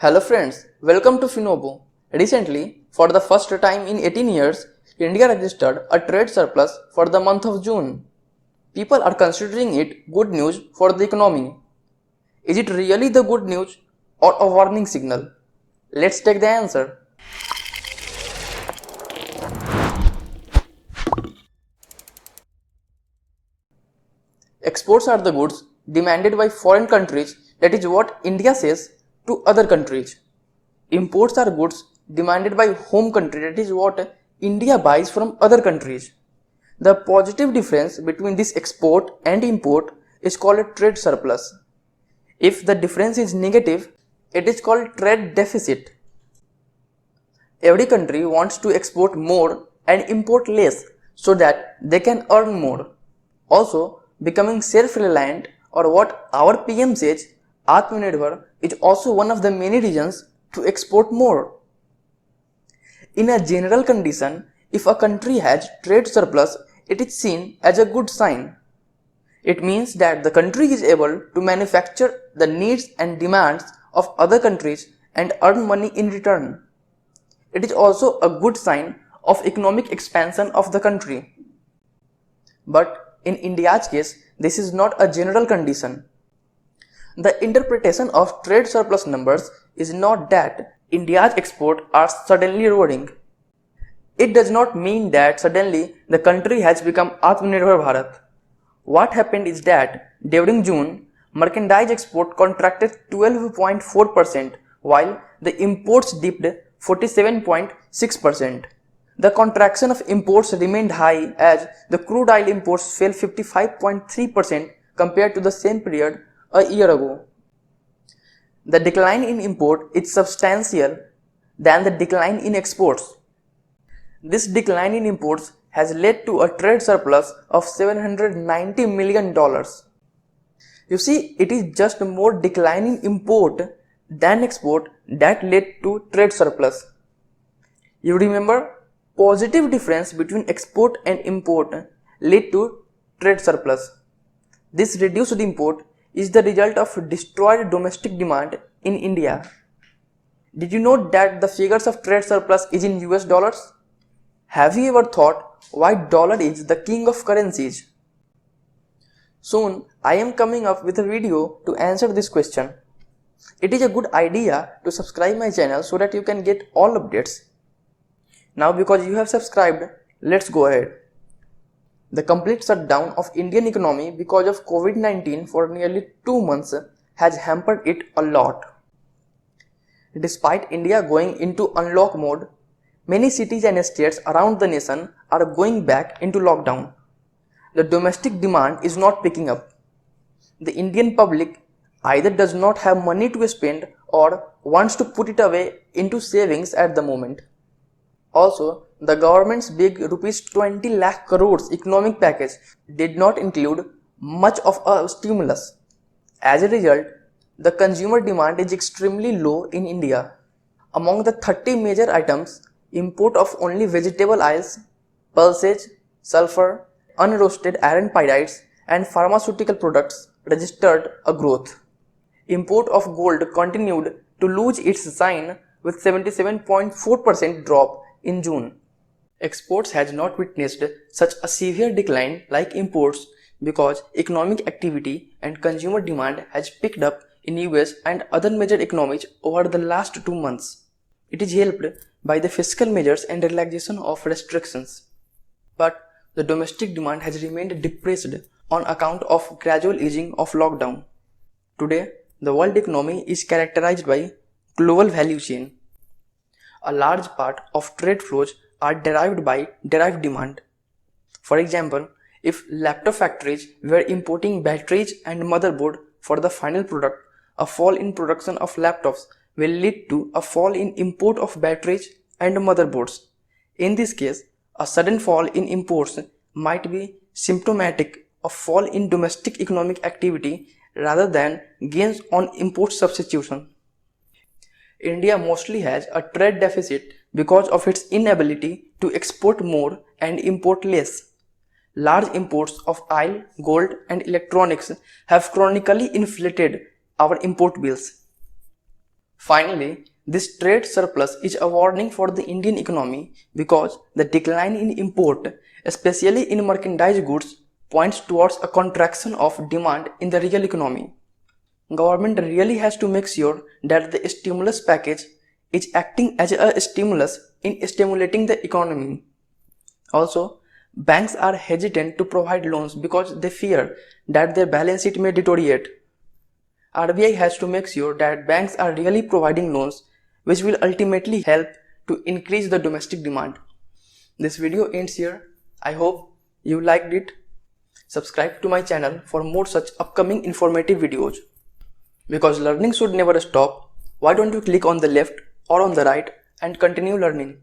Hello friends, welcome to Finobo. Recently, for the first time in 18 years, India registered a trade surplus for the month of June. People are considering it good news for the economy. Is it really the good news or a warning signal? Let's take the answer. Exports are the goods demanded by foreign countries, that is what India says to other countries. Imports are goods demanded by home country, that is what India buys from other countries. The positive difference between this export and import is called a trade surplus. If the difference is negative, it is called trade deficit. Every country wants to export more and import less so that they can earn more. Also, becoming self-reliant, or what our PM says, Atmanirbhar, is also one of the many reasons to export more. In a general condition, if a country has trade surplus, it is seen as a good sign. It means that the country is able to manufacture the needs and demands of other countries and earn money in return. It is also a good sign of economic expansion of the country. But in India's case, this is not a general condition. The interpretation of trade surplus numbers is not that India's exports are suddenly roaring. It does not mean that suddenly the country has become Atmanirbhar Bharat. What happened is that during June, merchandise export contracted 12.4% while the imports dipped 47.6%. The contraction of imports remained high as the crude oil imports fell 55.3% compared to the same period a year ago. The decline in import is substantial than the decline in exports. This decline in imports has led to a trade surplus of $790 million. You see, it is just more decline in import than export that led to trade surplus. You remember, positive difference between export and import led to trade surplus. This reduced import is the result of destroyed domestic demand in India. Did you know that the figures of trade surplus is in US dollars? Have you ever thought why dollar is the king of currencies? Soon I am coming up with a video to answer this question. It is a good idea to subscribe my channel so that you can get all updates. Now because you have subscribed, let's go ahead. The complete shutdown of Indian economy because of COVID-19 for nearly 2 months has hampered it a lot. Despite India going into unlock mode, many cities and states around the nation are going back into lockdown. The domestic demand is not picking up. The Indian public either does not have money to spend or wants to put it away into savings at the moment. Also, the government's big rupees 20 lakh crores economic package did not include much of a stimulus. As a result, the consumer demand is extremely low in India. Among the 30 major items, import of only vegetable oils, pulses, sulfur, unroasted iron pyrites and pharmaceutical products registered a growth. Import of gold continued to lose its shine with 77.4% drop in June. Exports has not witnessed such a severe decline like imports because economic activity and consumer demand has picked up in US and other major economies over the last 2 months. It is helped by the fiscal measures and relaxation of restrictions. But the domestic demand has remained depressed on account of gradual easing of lockdown. Today, the world economy is characterized by global value chain. A large part of trade flows are derived by derived demand. For example, if laptop factories were importing batteries and motherboard for the final product, a fall in production of laptops will lead to a fall in import of batteries and motherboards. In this case, a sudden fall in imports might be symptomatic of fall in domestic economic activity rather than gains on import substitution. India mostly has a trade deficit because of its inability to export more and import less. Large imports of oil, gold and electronics have chronically inflated our import bills. Finally, this trade surplus is a warning for the Indian economy because the decline in import, especially in merchandise goods, points towards a contraction of demand in the real economy. Government really has to make sure that the stimulus package is acting as a stimulus in stimulating the economy. Also, banks are hesitant to provide loans because they fear that their balance sheet may deteriorate. RBI has to make sure that banks are really providing loans which will ultimately help to increase the domestic demand. This video ends here. I hope you liked it. Subscribe to my channel for more such upcoming informative videos. Because learning should never stop, why don't you click on the left or on the right and continue learning.